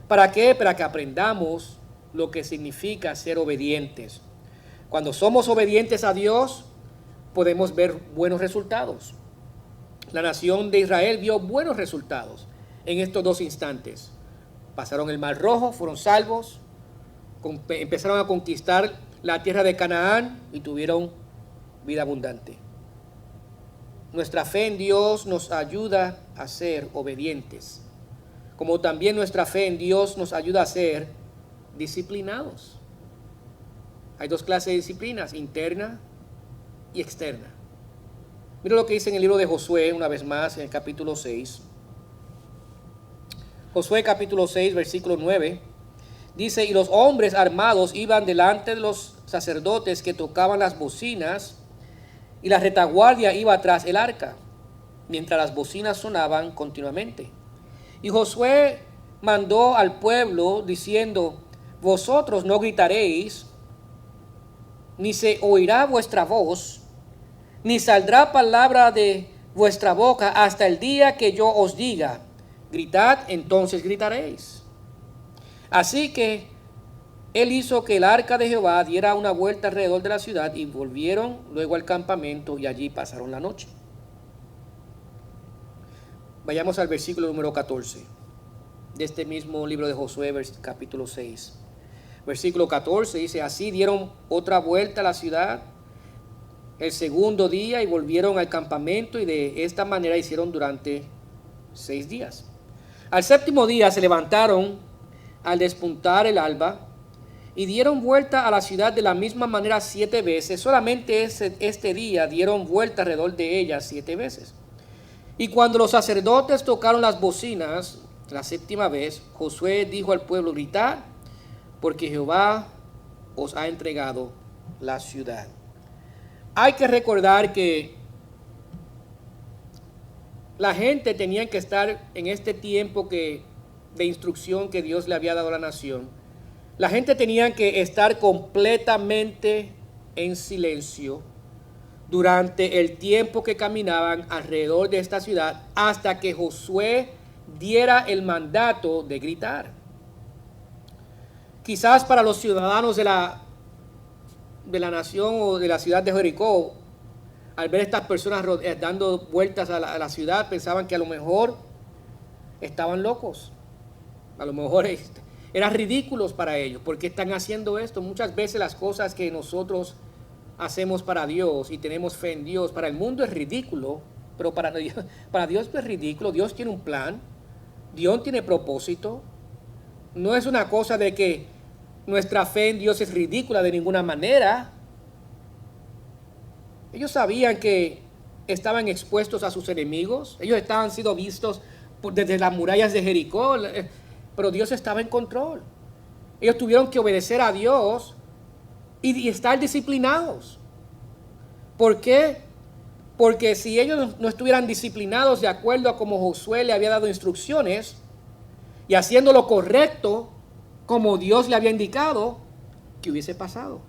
¿Para qué? Para que aprendamos lo que significa ser obedientes. Cuando somos obedientes a Dios, podemos ver buenos resultados. La nación de Israel vio buenos resultados en estos dos instantes. Pasaron el Mar Rojo, fueron salvos, empezaron a conquistar la tierra de Canaán y tuvieron vida abundante. Nuestra fe en Dios nos ayuda a ser obedientes, como también nuestra fe en Dios nos ayuda a ser disciplinados. Hay dos clases de disciplinas, interna y externa. Mira lo que dice en el libro de Josué, una vez más, en el capítulo 6. Josué capítulo 6, versículo 9. Dice, y los hombres armados iban delante de los sacerdotes que tocaban las bocinas, y la retaguardia iba tras el arca, mientras las bocinas sonaban continuamente. Y Josué mandó al pueblo diciendo, vosotros no gritaréis, ni se oirá vuestra voz, ni saldrá palabra de vuestra boca hasta el día que yo os diga, gritad, entonces gritaréis. Así que él hizo que el arca de Jehová diera una vuelta alrededor de la ciudad y volvieron luego al campamento y allí pasaron la noche. Vayamos al versículo número 14 de este mismo libro de Josué, capítulo 6. Versículo 14 dice, así dieron otra vuelta a la ciudad el segundo día y volvieron al campamento y de esta manera hicieron durante 6 días. Al séptimo día se levantaron al despuntar el alba y dieron vuelta a la ciudad de la misma manera 7 veces. Solamente este día dieron vuelta alrededor de ella 7 veces. Y cuando los sacerdotes tocaron las bocinas la séptima vez, Josué dijo al pueblo, gritad, porque Jehová os ha entregado la ciudad. Hay que recordar que la gente tenía que estar en este tiempo de instrucción que Dios le había dado a la nación. La gente tenía que estar completamente en silencio durante el tiempo que caminaban alrededor de esta ciudad hasta que Josué diera el mandato de gritar. Quizás para los ciudadanos de la nación o de la ciudad de Jericó, al ver estas personas dando vueltas a la ciudad, pensaban que a lo mejor estaban locos. A lo mejor eran ridículos para ellos. ¿Por qué están haciendo esto? Muchas veces las cosas que nosotros hacemos para Dios y tenemos fe en Dios, para el mundo es ridículo, pero para Dios no es ridículo. Dios tiene un plan, Dios tiene propósito. No es una cosa de que nuestra fe en Dios es ridícula de ninguna manera. Ellos sabían que estaban expuestos a sus enemigos. Ellos estaban siendo vistos desde las murallas de Jericó, pero Dios estaba en control. Ellos tuvieron que obedecer a Dios y estar disciplinados. ¿Por qué? Porque si ellos no estuvieran disciplinados de acuerdo a como Josué le había dado instrucciones y haciendo lo correcto como Dios le había indicado, ¿qué hubiese pasado?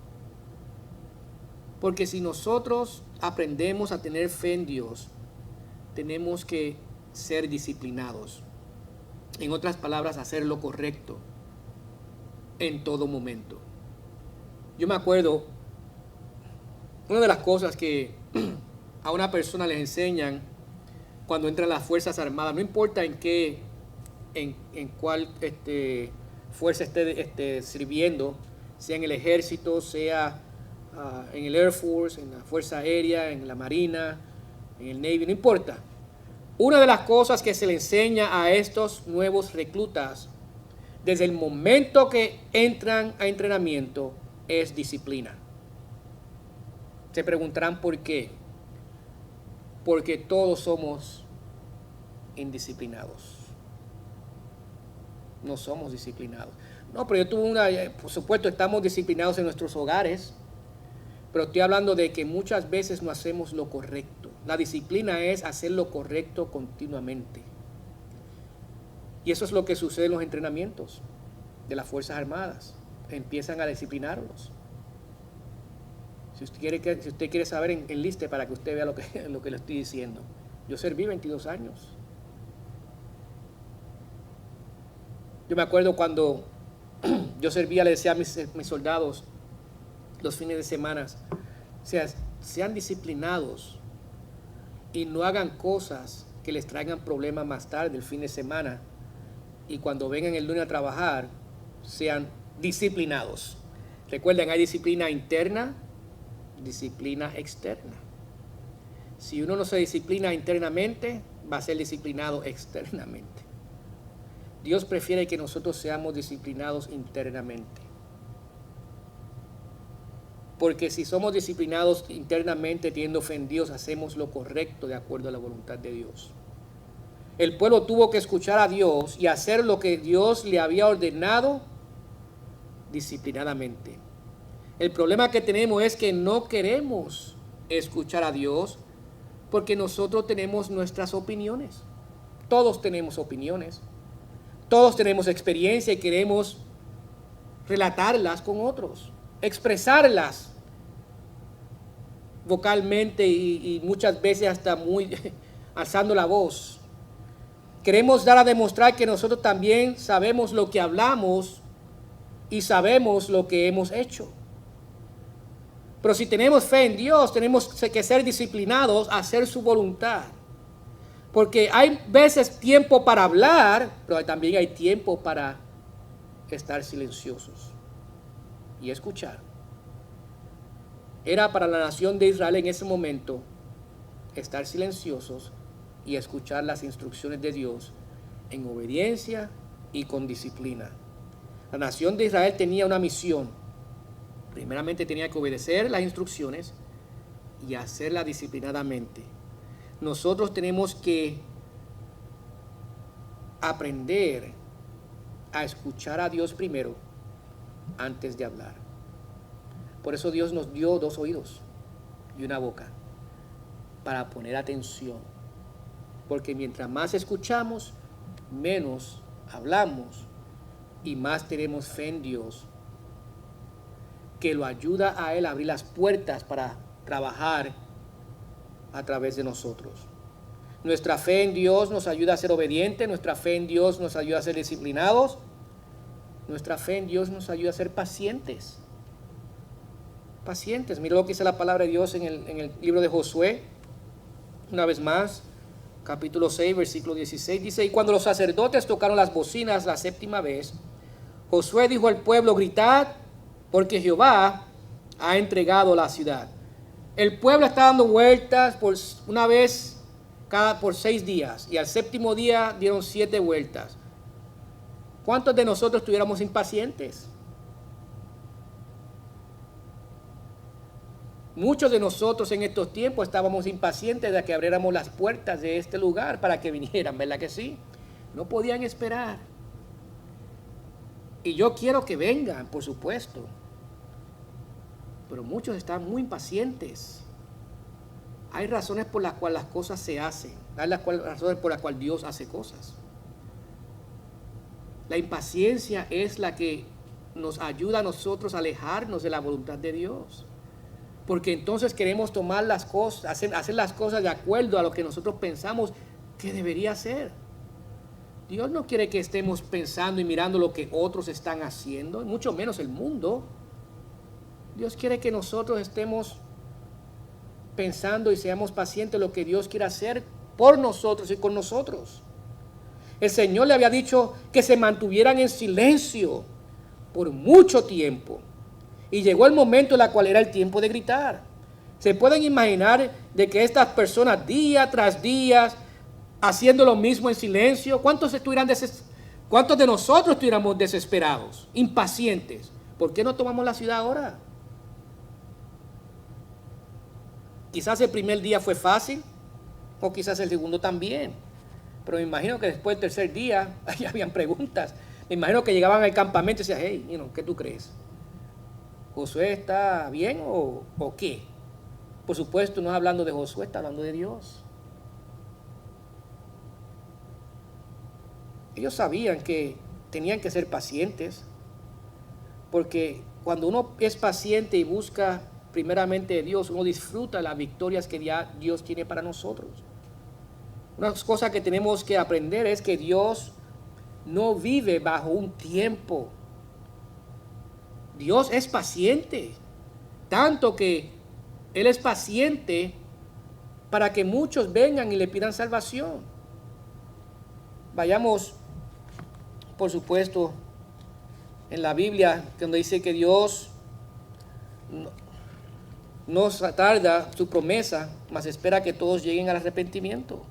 Porque si nosotros aprendemos a tener fe en Dios, tenemos que ser disciplinados. En otras palabras, hacer lo correcto en todo momento. Yo me acuerdo, una de las cosas que a una persona les enseñan cuando entra a las Fuerzas Armadas, no importa en cuál fuerza esté sirviendo, sea en el ejército, sea en el Air Force, en la Fuerza Aérea, en la Marina, en el Navy, no importa. Una de las cosas que se le enseña a estos nuevos reclutas desde el momento que entran a entrenamiento es disciplina. Se preguntarán por qué. Porque todos somos indisciplinados. No somos disciplinados. No, pero yo tuve por supuesto estamos disciplinados en nuestros hogares, pero estoy hablando de que muchas veces no hacemos lo correcto. La disciplina es hacer lo correcto continuamente. Y eso es lo que sucede en los entrenamientos de las Fuerzas Armadas. Empiezan a disciplinarlos. Si usted quiere saber, enliste para que usted vea lo que le estoy diciendo. Yo serví 22 años. Yo me acuerdo cuando yo servía, le decía a mis soldados los fines de semana, sean disciplinados y no hagan cosas que les traigan problemas más tarde el fin de semana, y cuando vengan el lunes a trabajar sean disciplinados. Recuerden, hay disciplina interna, disciplina externa. Si uno no se disciplina internamente, va a ser disciplinado externamente. Dios prefiere que nosotros seamos disciplinados internamente. Porque si somos disciplinados internamente, teniendo fe en Dios, hacemos lo correcto de acuerdo a la voluntad de Dios. El pueblo tuvo que escuchar a Dios y hacer lo que Dios le había ordenado disciplinadamente. El problema que tenemos es que no queremos escuchar a Dios porque nosotros tenemos nuestras opiniones. Todos tenemos opiniones. Todos tenemos experiencia y queremos relatarlas con otros, expresarlas vocalmente y muchas veces hasta muy alzando la voz. Queremos dar a demostrar que nosotros también sabemos lo que hablamos y sabemos lo que hemos hecho. Pero si tenemos fe en Dios, tenemos que ser disciplinados a hacer su voluntad. Porque hay veces tiempo para hablar, pero también hay tiempo para estar silenciosos y escuchar. Era para la nación de Israel en ese momento estar silenciosos y escuchar las instrucciones de Dios en obediencia y con disciplina. La nación de Israel tenía una misión. Primeramente tenía que obedecer las instrucciones y hacerla disciplinadamente. Nosotros tenemos que aprender a escuchar a Dios primero antes de hablar. Por eso Dios nos dio 2 oídos y una boca para poner atención. Porque mientras más escuchamos, menos hablamos y más tenemos fe en Dios, que lo ayuda a Él a abrir las puertas para trabajar a través de nosotros. Nuestra fe en Dios nos ayuda a ser obedientes, nuestra fe en Dios nos ayuda a ser disciplinados, nuestra fe en Dios nos ayuda a ser pacientes. Pacientes, mira lo que dice la palabra de Dios en el libro de Josué, una vez más, capítulo 6, versículo 16, dice: y cuando los sacerdotes tocaron las bocinas la 7ª vez, Josué dijo al pueblo: gritad, porque Jehová ha entregado la ciudad. El pueblo está dando vueltas por una vez por 6 días, y al 7º día dieron 7 vueltas. ¿Cuántos de nosotros estuviéramos impacientes? Muchos de nosotros en estos tiempos estábamos impacientes de que abriéramos las puertas de este lugar para que vinieran, ¿verdad que sí? No podían esperar. Y yo quiero que vengan, por supuesto. Pero muchos están muy impacientes. Hay razones por las cuales las cosas se hacen. Hay razones por las cuales Dios hace cosas. La impaciencia es la que nos ayuda a nosotros a alejarnos de la voluntad de Dios. Porque entonces queremos tomar las cosas, hacer las cosas de acuerdo a lo que nosotros pensamos que debería ser. Dios no quiere que estemos pensando y mirando lo que otros están haciendo, mucho menos el mundo. Dios quiere que nosotros estemos pensando y seamos pacientes en lo que Dios quiere hacer por nosotros y con nosotros. El Señor le había dicho que se mantuvieran en silencio por mucho tiempo. Y llegó el momento en el cual era el tiempo de gritar. ¿Se pueden imaginar de que estas personas día tras día haciendo lo mismo en silencio? ¿Cuántos de nosotros estuviéramos desesperados, impacientes? ¿Por qué no tomamos la ciudad ahora? Quizás el primer día fue fácil, o quizás el segundo también. Pero me imagino que después del 3er día, ahí habían preguntas. Me imagino que llegaban al campamento y decían: hey, ¿qué tú crees? ¿Josué está bien o qué? Por supuesto, no es hablando de Josué, está hablando de Dios. Ellos sabían que tenían que ser pacientes, porque cuando uno es paciente y busca primeramente de Dios, uno disfruta las victorias que ya Dios tiene para nosotros. Una cosa que tenemos que aprender es que Dios no vive bajo un tiempo. Dios es paciente, tanto que Él es paciente para que muchos vengan y le pidan salvación. Vayamos, por supuesto, en la Biblia donde dice que Dios no tarda su promesa, mas espera que todos lleguen al arrepentimiento.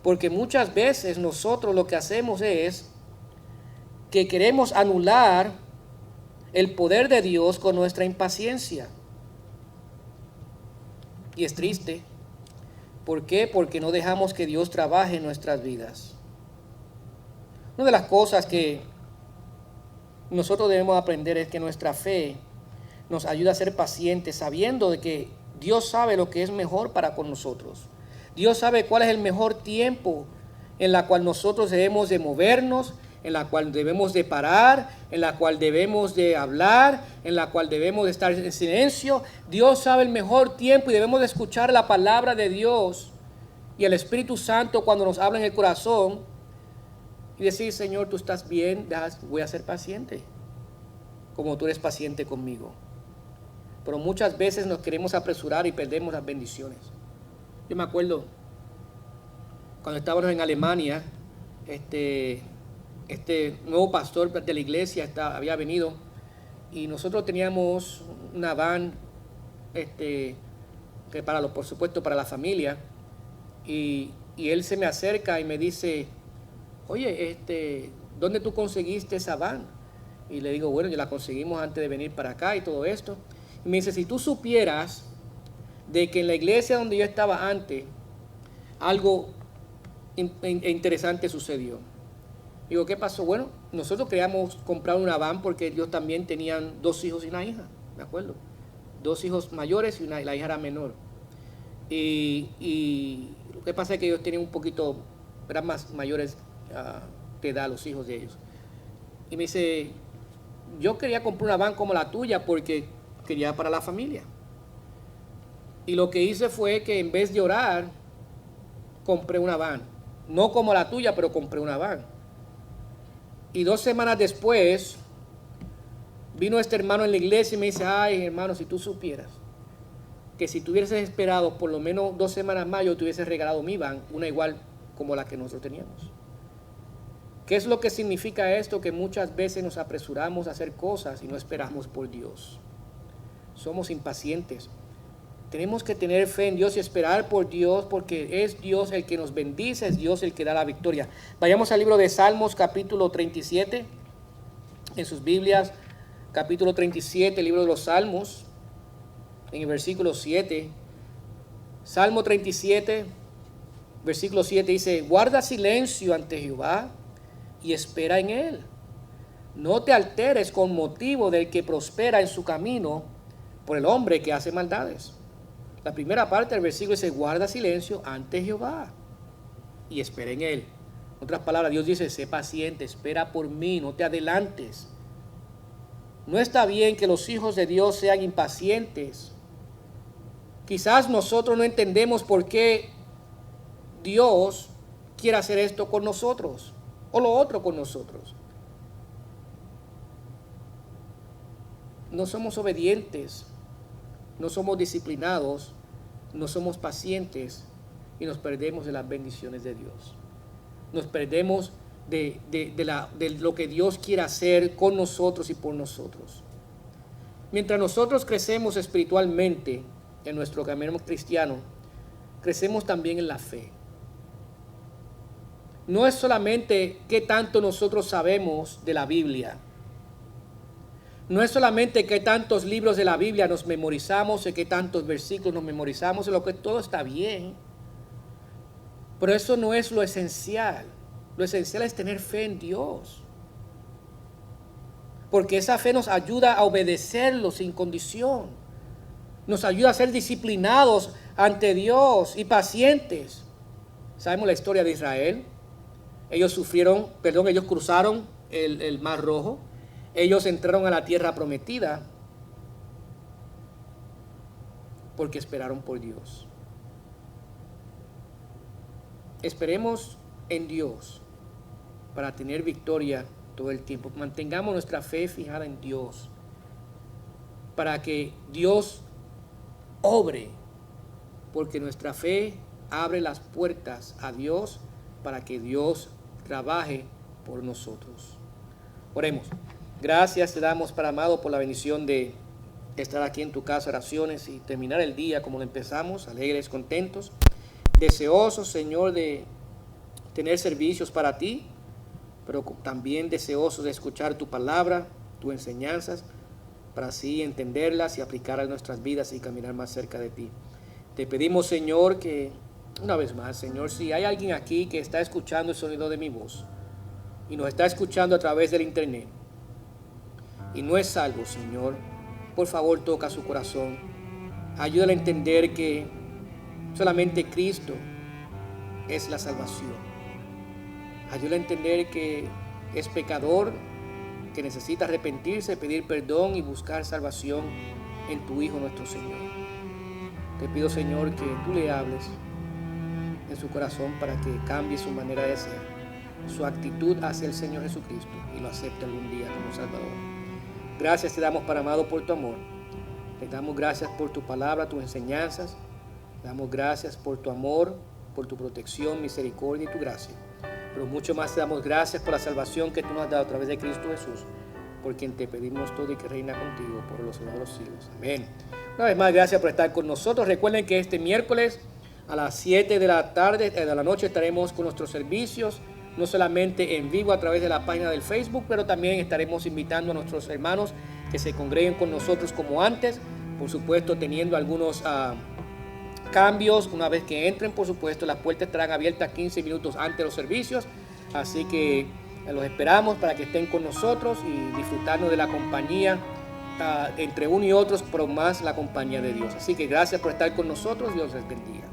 Porque muchas veces nosotros lo que hacemos es que queremos anular el poder de Dios con nuestra impaciencia. Y es triste. ¿Por qué? Porque no dejamos que Dios trabaje en nuestras vidas. Una de las cosas que nosotros debemos aprender es que nuestra fe nos ayuda a ser pacientes, sabiendo de que Dios sabe lo que es mejor para con nosotros. Dios sabe cuál es el mejor tiempo en la cual nosotros debemos de movernos, en la cual debemos de parar, en la cual debemos de hablar, en la cual debemos de estar en silencio. Dios sabe el mejor tiempo y debemos de escuchar la palabra de Dios y el Espíritu Santo cuando nos habla en el corazón y decir: Señor, tú estás bien, voy a ser paciente, como tú eres paciente conmigo. Pero muchas veces nos queremos apresurar y perdemos las bendiciones. Yo me acuerdo cuando estábamos en Alemania, este nuevo pastor de la iglesia había venido y nosotros teníamos una van que por supuesto para la familia, y él se me acerca y me dice: oye, ¿dónde tú conseguiste esa van? Y le digo: bueno, yo la conseguimos antes de venir para acá y todo esto. Y me dice: si tú supieras de que en la iglesia donde yo estaba antes algo interesante sucedió. Digo: ¿qué pasó? Bueno, nosotros queríamos comprar una van porque ellos también tenían 2 hijos y una hija, me acuerdo. 2 hijos mayores y la hija era menor. Y lo que pasa es que ellos tenían un poquito, eran más mayores de edad los hijos de ellos. Y me dice: yo quería comprar una van como la tuya porque quería para la familia. Y lo que hice fue que en vez de orar, compré una van. No como la tuya, pero compré una van. Y 2 semanas después, vino este hermano en la iglesia y me dice: ay, hermano, si tú supieras que si tú hubieses esperado por lo menos 2 semanas más, yo te hubiese regalado mi van, una igual como la que nosotros teníamos. ¿Qué es lo que significa esto? Que muchas veces nos apresuramos a hacer cosas y no esperamos por Dios. Somos impacientes. Tenemos que tener fe en Dios y esperar por Dios, porque es Dios el que nos bendice, es Dios el que da la victoria. Vayamos al libro de Salmos, capítulo 37, en sus Biblias, capítulo 37, libro de los Salmos, en el versículo 7. Salmo 37, versículo 7 dice: guarda silencio ante Jehová y espera en él. No te alteres con motivo del que prospera en su camino, por el hombre que hace maldades. La primera parte del versículo dice: guarda silencio ante Jehová y espera en él. En otras palabras, Dios dice: sé paciente, espera por mí, no te adelantes. No está bien que los hijos de Dios sean impacientes. Quizás nosotros no entendemos por qué Dios quiere hacer esto con nosotros o lo otro con nosotros. No somos obedientes, no somos disciplinados, no somos pacientes y nos perdemos de las bendiciones de Dios. Nos perdemos de lo que Dios quiere hacer con nosotros y por nosotros. Mientras nosotros crecemos espiritualmente en nuestro camino cristiano, crecemos también en la fe. No es solamente qué tanto nosotros sabemos de la Biblia. No es solamente qué tantos libros de la Biblia nos memorizamos, qué tantos versículos nos memorizamos, lo que todo está bien. Pero eso no es lo esencial. Lo esencial es tener fe en Dios. Porque esa fe nos ayuda a obedecerlo sin condición. Nos ayuda a ser disciplinados ante Dios y pacientes. Sabemos la historia de Israel. Ellos cruzaron el Mar Rojo. Ellos entraron a la tierra prometida porque esperaron por Dios. Esperemos en Dios para tener victoria todo el tiempo. Mantengamos nuestra fe fijada en Dios para que Dios obre, porque nuestra fe abre las puertas a Dios para que Dios trabaje por nosotros. Oremos. Gracias te damos, Padre amado, por la bendición de estar aquí en tu casa, oraciones, y terminar el día como lo empezamos, alegres, contentos, deseosos, Señor, de tener servicios para ti, pero también deseosos de escuchar tu palabra, tus enseñanzas, para así entenderlas y aplicarlas a nuestras vidas y caminar más cerca de ti. Te pedimos, Señor, que una vez más, Señor, si hay alguien aquí que está escuchando el sonido de mi voz y nos está escuchando a través del internet y no es salvo, Señor, por favor toca su corazón. Ayúdale a entender que solamente Cristo es la salvación. Ayúdale a entender que es pecador, que necesita arrepentirse, pedir perdón y buscar salvación en tu Hijo nuestro Señor. Te pido, Señor, que tú le hables en su corazón para que cambie su manera de ser, su actitud hacia el Señor Jesucristo y lo acepte algún día como Salvador. Gracias te damos, Padre amado, por tu amor. Te damos gracias por tu palabra, tus enseñanzas. Te damos gracias por tu amor, por tu protección, misericordia y tu gracia. Pero mucho más te damos gracias por la salvación que tú nos has dado a través de Cristo Jesús, por quien te pedimos todo y que reina contigo por los siglos de los siglos. Amén. Una vez más, gracias por estar con nosotros. Recuerden que este miércoles a las 7 de la tarde, de la noche, estaremos con nuestros servicios, no solamente en vivo a través de la página del Facebook, pero también estaremos invitando a nuestros hermanos que se congreguen con nosotros como antes, por supuesto teniendo algunos cambios. Una vez que entren, por supuesto, las puertas estarán abiertas 15 minutos antes de los servicios, así que los esperamos para que estén con nosotros y disfrutarnos de la compañía entre uno y otros, pero más la compañía de Dios. Así que gracias por estar con nosotros. Dios les bendiga.